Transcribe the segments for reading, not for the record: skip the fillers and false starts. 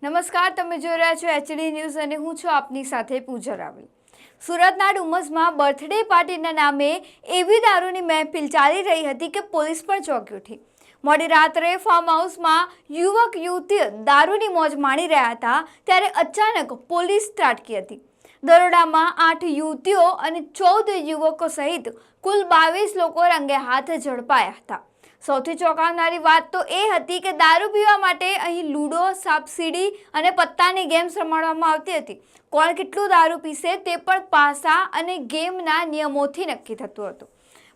નમસ્કાર, તમે જોઈ રહ્યા છો એચડી ન્યૂઝ અને હું છું આપની સાથે પૂજા રાવલ। સુરતના ડુમસમાં બર્થડે પાર્ટીના નામે એવી દારૂની મહેફિલ ચાલી રહી હતી કે પોલીસ પણ ચોંકી ઉઠી। મોડી રાત્રે ફાર્મ હાઉસમાં યુવક યુવતીઓ દારૂની મોજ માણી રહ્યા હતા ત્યારે અચાનક પોલીસ ત્રાટકી હતી। દરોડામાં 8 યુવતીઓ અને 14 યુવકો સહિત કુલ 22 લોકો રંગે હાથ ઝડપાયા હતા। સૌથી ચોંકાવનારી વાત તો એ હતી કે દારૂ પીવા માટે અહીં લૂડો, સાપસીડી અને પત્તાની ગેમ્સ રમાડવામાં આવતી હતી। કોણ કેટલું દારૂ પીશે તે પણ પાસા અને ગેમના નિયમોથી નક્કી થતું હતું।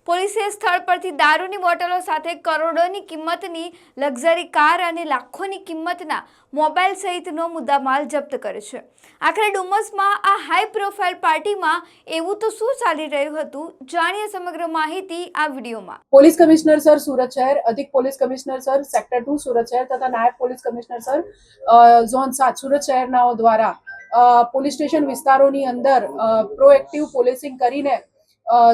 પોલીસે સ્થળ પરથી દારૂની બોટલો સાથે કરોડોની કિંમતની લક્ઝરી કાર અને લાખોની કિંમતના મોબાઈલ સહિતનો મુદ્દામાલ જપ્ત કર્યો છે। આખરે ડુમસમાં આ હાઈ પ્રોફાઇલ પાર્ટીમાં એવું તો શું ચાલી રહ્યું હતું, જાણીએ સમગ્ર માહિતી આ વિડીયોમાં। पुलिस कमिश्नर सर सूरत शहर, अधिक पुलिस कमिश्नर सर सेक्टर 2 सूरत शहर तथा नायब पुलिस कमिश्नर सर ઝોન 7 सूरत शहरनाओ द्वारा પોલીસ સ્ટેશન વિસ્તારોની અંદર પ્રોએક્ટિવ પોલીસિંગ કરીને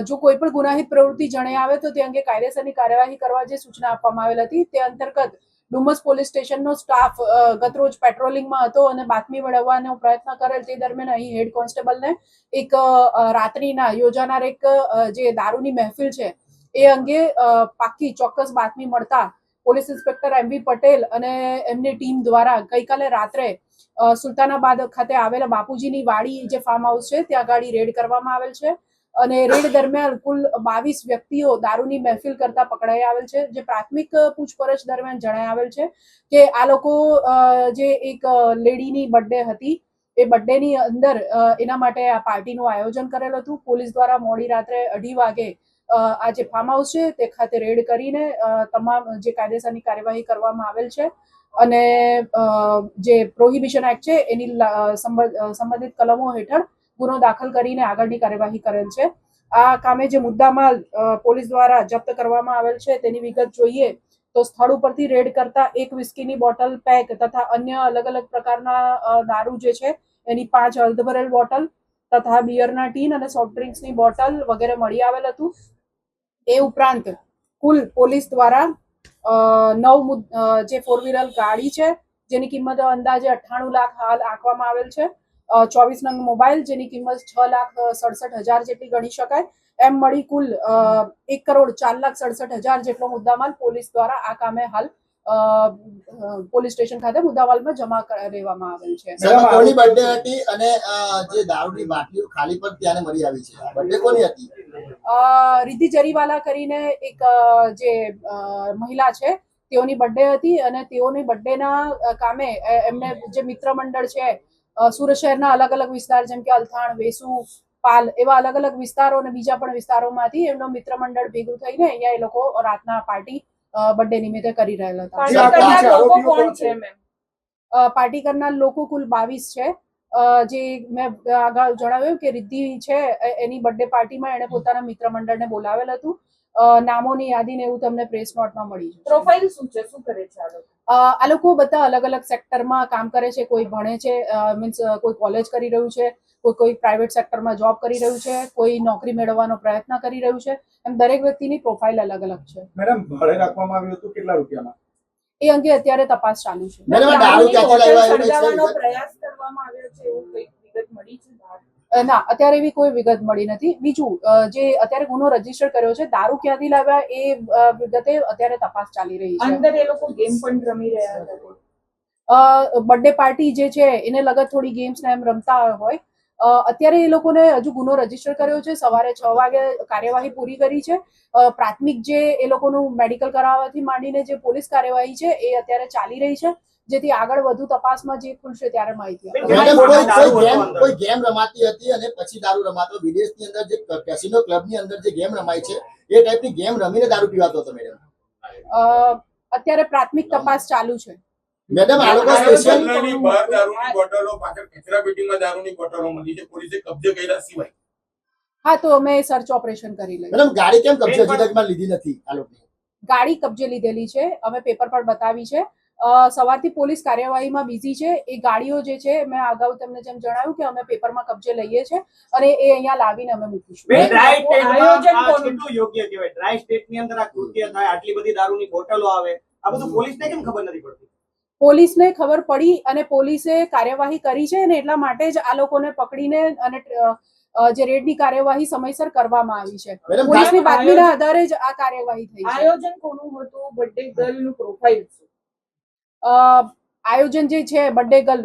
જો કોઈ પણ ગુનાહિત પ્રવૃત્તિ જણાઈ આવે તો તે અંગે કાયદેસરની કાર્યવાહી કરવા જે સૂચના આપવામાં આવેલ હતી તે અંતર્ગત ડુમસ પોલીસ સ્ટેશનનો સ્ટાફ ગતરોજ પેટ્રોલિંગમાં હતો અને બાતમી મેળવવાનો પ્રયત્ન કરેલ તે દરમિયાન અહીં હેડ કોન્સ્ટેબલને એક રાત્રિના યોજાનાર એક જે દારૂની મહેફિલ છે એ અંગે પાકી ચોક્કસ બાતમી મળતા પોલીસ ઇન્સ્પેક્ટર એમવી પટેલ અને એમની ટીમ દ્વારા ગઈકાલે રાત્રે સુલતાનાબાદ ખાતે આવેલા બાપુજીની વાડી જે ફાર્મ હાઉસ છે ત્યાં ગાડી રેડ કરવામાં આવેલ છે અને રેડ દરમિયાન કુલ 22 વ્યક્તિઓ દારૂની મહેફિલ કરતા પકડાઈ આવેલ છે। જે પ્રાથમિક પૂછપરછ દરમિયાન જણાઈ આવેલ છે કે આ લોકો જે એક લેડીની બર્થડે હતી એ બર્થડેની અંદર એના માટે આ પાર્ટીનું આયોજન કરેલ હતું। પોલીસ દ્વારા મોડી રાત્રે 2:30 વાગે આ જે ફાર્મ હાઉસ છે તે ખાતે રેડ કરીને તમામ જે કાયદેસરની કાર્યવાહી કરવામાં આવેલ છે અને જે પ્રોહિબિશન એક્ટ છે એની સંબંધિત કલમો હેઠળ ગુનો દાખલ કરીને આગળની કાર્યવાહી કરેલ છે। આ કામે જે મુદ્દામાલ પોલીસ દ્વારા જપ્ત કરવામાં આવેલ છે તેની વિગત જોઈએ તો સ્થળ ઉપરથી રેડ કરતા એક વિસ્કીની બોટલ પેક તથા અન્ય અલગ અલગ પ્રકારના દારૂ જે છે એની 5 અર્ધભરેલ બોટલ તથા બિયરના ટીન અને સોફ્ટ ડ્રિંક્સની બોટલ વગેરે મળી આવેલ હતું। એ ઉપરાંત કુલ પોલીસ દ્વારા 9 જે 4 વ્હીલર ગાડી છે જેની કિંમત અંદાજે 98 લાખ હાલ આંકવામાં આવેલ છે। 24 નંગ મોબાઈલ જેની કિંમત 6,67,000 જેટલી ગણી શકાય। એમ મળી કુલ 1,04,67,000 જેટલો મુદ્દામાલ પોલીસ દ્વારા આ કામે હાલ પોલીસ સ્ટેશન ખાતે મુદ્દામાલમાં જમા લેવામાં આવેલ છે। કોની બર્થડે હતી અને જે દારૂની બાટલીઓ ખાલી પર ત્યાં મળી આવી છે, બર્થડે કોની હતી? રિદ્ધિ જરીવાલા કરીને એક જે મહિલા છે તેઓની બર્થડે હતી અને તેઓની બર્થડેના કામે એમને જે મિત્ર મંડળ છે સુરત શહેરના અલગ અલગ વિસ્તાર જેમ કે અલથાણ, વેસુ, પાલ એવા અલગ અલગ વિસ્તારો અને બીજા પણ વિસ્તારોમાંથી એમનો મિત્ર મંડળ ભેગું થઈને અહીંયા એ લોકો રાતના પાર્ટી બર્થડે નિમિત્તે કરી રહેલા હતા। પાર્ટી કરનાર લોકો કુલ 22 છે। જે મેં આગળ જણાવ્યું કે રિદ્ધિ છે એની બર્થડે પાર્ટીમાં એને પોતાના મિત્ર મંડળને બોલાવેલ હતું। નામોની યાદી ને એવું તમને પ્રેસ નોટમાં મળી જશે। પ્રોફાઇલ શું છે, શું કરે છે આ લોકો બધા અલગ અલગ સેક્ટરમાં કામ કરે છે। કોઈ ભણે છે, મીન્સ કોઈ કોલેજ કરી રહ્યું છે, કોઈ પ્રાઇવેટ સેક્ટરમાં જોબ કરી રહ્યું છે, કોઈ નોકરી મેળવવાનો પ્રયત્ન કરી રહ્યું છે। એમ દરેક વ્યક્તિની પ્રોફાઇલ અલગ અલગ છે। મેડમ, ભાડે રાખવામાં આવ્યું હતું કેટલા રૂપિયામાં? એ અંગે અત્યારે તપાસ ચાલુ છે। સળગાવવાનો પ્રયાસ કરવામાં આવ્યો છે એવું કઈ વિગત મળી છે? ના, અત્યારે એવી કોઈ વિગત મળી નથી। બીજું જે અત્યારે ગુનો રજીસ્ટર કર્યો છે દારૂ ક્યાંથી લાવ્યા એ વિગતે અત્યારે તપાસ ચાલી રહી છે। અંદર એ લોકો ગેમ પણ રમી રહ્યા હતા। બર્થડે પાર્ટી જે છે એને લગત થોડી ગેમ્સ ને એમ રમતા હોય। અત્યારે એ લોકોને હજુ ગુનો રજીસ્ટર કર્યો છે। સવારે 6 વાગે કાર્યવાહી પૂરી કરી છે। પ્રાથમિક જે એ લોકોનું મેડિકલ કરાવવાથી માંડીને જે પોલીસ કાર્યવાહી છે એ અત્યારે ચાલી રહી છે જેથી આગળ વધુ તપાસમાં જે ખુલશે ત્યારે માહિતી કોઈ ગેમ રમાતી હતી અને પછી દારૂ રમાતો, વિદેશની અંદર જે કેસિનો ક્લબની અંદર જે ગેમ રમાય છે એ ટાઈપની ગેમ રમીને દારૂ પીવાતો હતો મેડમ? અત્યારે પ્રાથમિક તપાસ ચાલુ છે। મેડમ, આ લોકો સ્પેશિયલ દારૂની બોટલો પાછળ કચરાપેટીમાં દારૂની બોટલો મળી છે, પોલીસે કબજે કર્યા સિવાય? હા, તો અમે સર્ચ ઓપરેશન કરી લઈએ। મેડમ, ગાડી કેમ કબજે હજી તકમાં લીધી નથી આ લોકોએ? ગાડી કબજે લીધેલી છે, અમે પેપર પર બતાવી છે। સવારથી પોલીસ કાર્યવાહીમાં બિઝી છે। એ ગાડીઓ જે છે મેં અગાઉ તમને જેમ જણાવ્યું કે અમે પેપરમાં કબજે લઈએ છે અને એ અહીંયા લાવીને અમે મૂકીશું। કેટલું યોગ્ય કહેવાય? ડ્રાય સ્ટેટની અંદર આ કૃત્ય થાય, આટલી બધી દારૂની બોટલો આવે, આ બધું પોલીસને કેમ ખબર નથી પડતી? પોલીસને ખબર પડી અને પોલીસે કાર્યવાહી કરી છે અને એટલા માટે જ આ લોકોને પકડીને અને જે રેડની કાર્યવાહી સમયસર કરવામાં આવી છે. મેડમ, પોલીસની બાતમીના આધારે જ આ કાર્યવાહી થઈ છે. આયોજન કોનું હતું? બર્થડે ગર્લનું પ્રોફાઇલ શું? આયોજન જે છે બર્થડે ગર્લ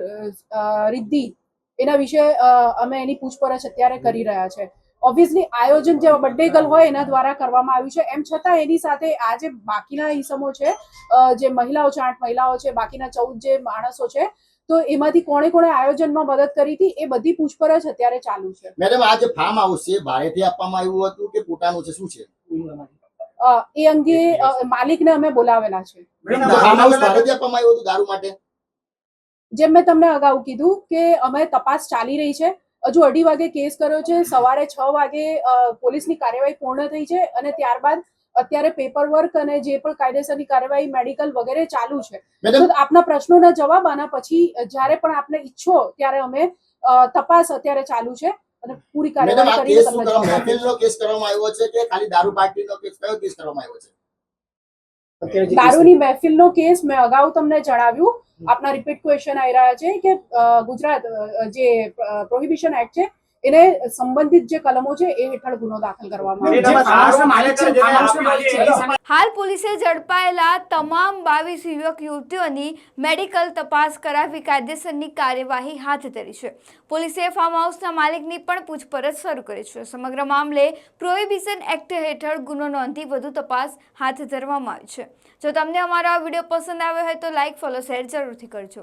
રિદ્ધિ, એના વિશે અમે એની પૂછપરછ અત્યારે કરી રહ્યા છે. ઓબ્વિયસલી આયોજન જે બર્થડે ગર્લ હોય એના દ્વારા કરવામાં આવ્યું છે. એમ છતાં એની સાથે આ જે બાકીના ઈસમો છે, જે મહિલાઓ છે, 8 મહિલાઓ છે, બાકીના 14 જે માણસો છે, તો એમાંથી કોણે કોણે આયોજનમાં મદદ કરી હતી એ બધી પૂછપરછ અત્યારે ચાલુ છે. મેડમ, આ જે ફાર્મ હાઉસ છે ભાડેથી આપવામાં આવ્યું હતું કે પોતાનું છે, શું છે? એ અંગે માલિકને અમે બોલાવેલા છે. ફાર્મ હાઉસ ભાડેથી આપવામાં આવ્યું હતું દારૂ માટે? જેમ મેં તમને અગાઉ કીધું કે અમે તપાસ ચાલી રહી છે. હજુ 2:30 વાગે કેસ કર્યો છે, સવારે 6 વાગે પોલીસની કાર્યવાહી પૂર્ણ થઈ છે અને ત્યારબાદ અત્યારે પેપર વર્ક અને જે પણ કાયદેસરની કાર્યવાહી મેડિકલ વગેરે ચાલુ છે. તો આપના પ્રશ્નોના જવાબ આના પછી જ્યારે પણ આપને ઈચ્છો ત્યારે અમે તપાસ અત્યારે ચાલુ છે અને પૂરી મેડમ, કાર્યવાહી આ કરીને કેસ શું તમને કરવા, જવાબ આપીશું. મહેફિલનો કેસ કરવામાં આવ્યો છે કે ખાલી દારૂ પાર્ટીનો કેસ? કયો કેસ કરવામાં આવ્યો છે? દારૂની મહેફિલનો કેસ મેં અગાઉ તમને જણાવ્યું. આપના રિપીટ ક્વેશ્ચન આવી રહ્યા છે કે ગુજરાત જે પ્રોહિબિશન એક્ટ છે એને સંબંધિત જે કલમો છે એ હેઠળ ગુનો દાખલ કરવામાં આવ્યો છે. હાલ પોલીસે ઝડપાયેલા તમામ 22 યુવક યુવતીઓની મેડિકલ તપાસ કરાવી કાયદેસરની કાર્યવાહી હાથ ધરી છે. પોલીસે ફાર્મ હાઉસના માલિકની પણ પૂછપરછ શરૂ કરી છે. સમગ્ર મામલે પ્રોહિબિશન એક્ટ હેઠળ ગુનો નોંધી વધુ તપાસ હાથ ધરવામાં આવી છે. જો તમને અમારો આ વિડીયો પસંદ આવ્યો હોય તો લાઇક, ફોલો, શેર જરૂરથી કરજો.